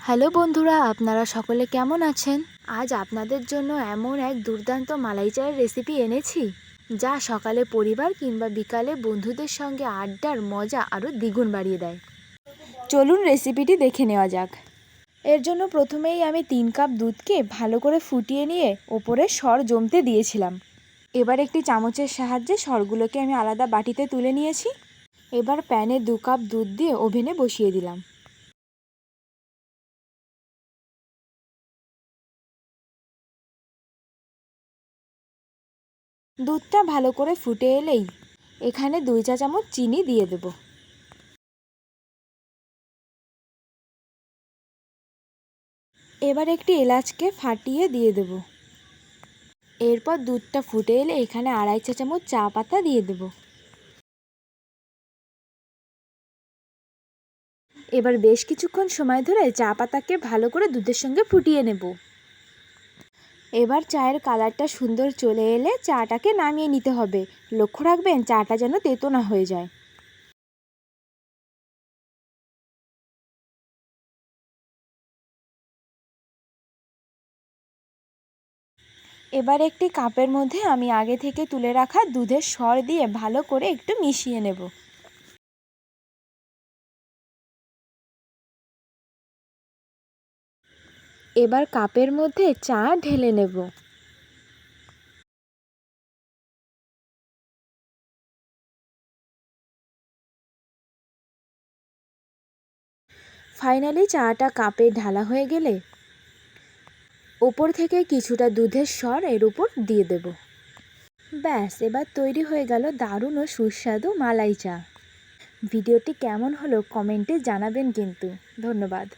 Hello বন্ধুরা, আপনারা সকলে কেমন আছেন? আজ আপনাদের জন্য এমন এক দুর্দান্ত মালাই চায়ের রেসিপি এনেছি, যা সকালে পরিবার কিংবা বিকালে বন্ধুদের সঙ্গে আড্ডার মজা আরও দ্বিগুণ বাড়িয়ে দেয়। চলুন রেসিপিটি দেখে নেওয়া যাক। এর জন্য প্রথমেই আমি 3 কাপ দুধকে ভালো করে ফুটিয়ে নিয়ে ওপরে সর জমতে দিয়েছিলাম। এবার একটি চামচের সাহায্যে সরগুলোকে আমি আলাদা বাটিতে তুলে নিয়েছি। এবার প্যানে 2 কাপ দুধ দিয়ে ওভেনে বসিয়ে দিলাম। দুধটা ভালো করে ফুটে এলেই এখানে 2 চা চামচ চিনি দিয়ে দেব। এবার একটি এলাচকে ফাটিয়ে দিয়ে দেব। এরপর দুধটা ফুটে এলে এখানে 2.5 চা চামচ চা পাতা দিয়ে দেব। এবার বেশ কিছুক্ষণ সময় ধরে চা পাতাকে ভালো করে দুধের সঙ্গে ফুটিয়ে নেব। এবার চায়ের কালারটা সুন্দর চলে এলে চাটাকে নামিয়ে নিতে হবে। লক্ষ্য রাখবেন চাটা যেন তেতো না হয়ে যায়। এবার একটি কাপের মধ্যে আমি আগে থেকে তুলে রাখা দুধের সর দিয়ে ভালো করে একটু মিশিয়ে নেব। এবার কাপের মধ্যে চা ঢেলে নেব। ফাইনালি চাটা কাপে ঢালা হয়ে গেলে ওপর থেকে কিছুটা দুধের সর এর উপর দিয়ে দেব। ব্যাস, এবার তৈরি হয়ে গেল দারুণ ও সুস্বাদু মালাই চা। ভিডিওটি কেমন হলো কমেন্টে জানাবেন কিন্তু। ধন্যবাদ।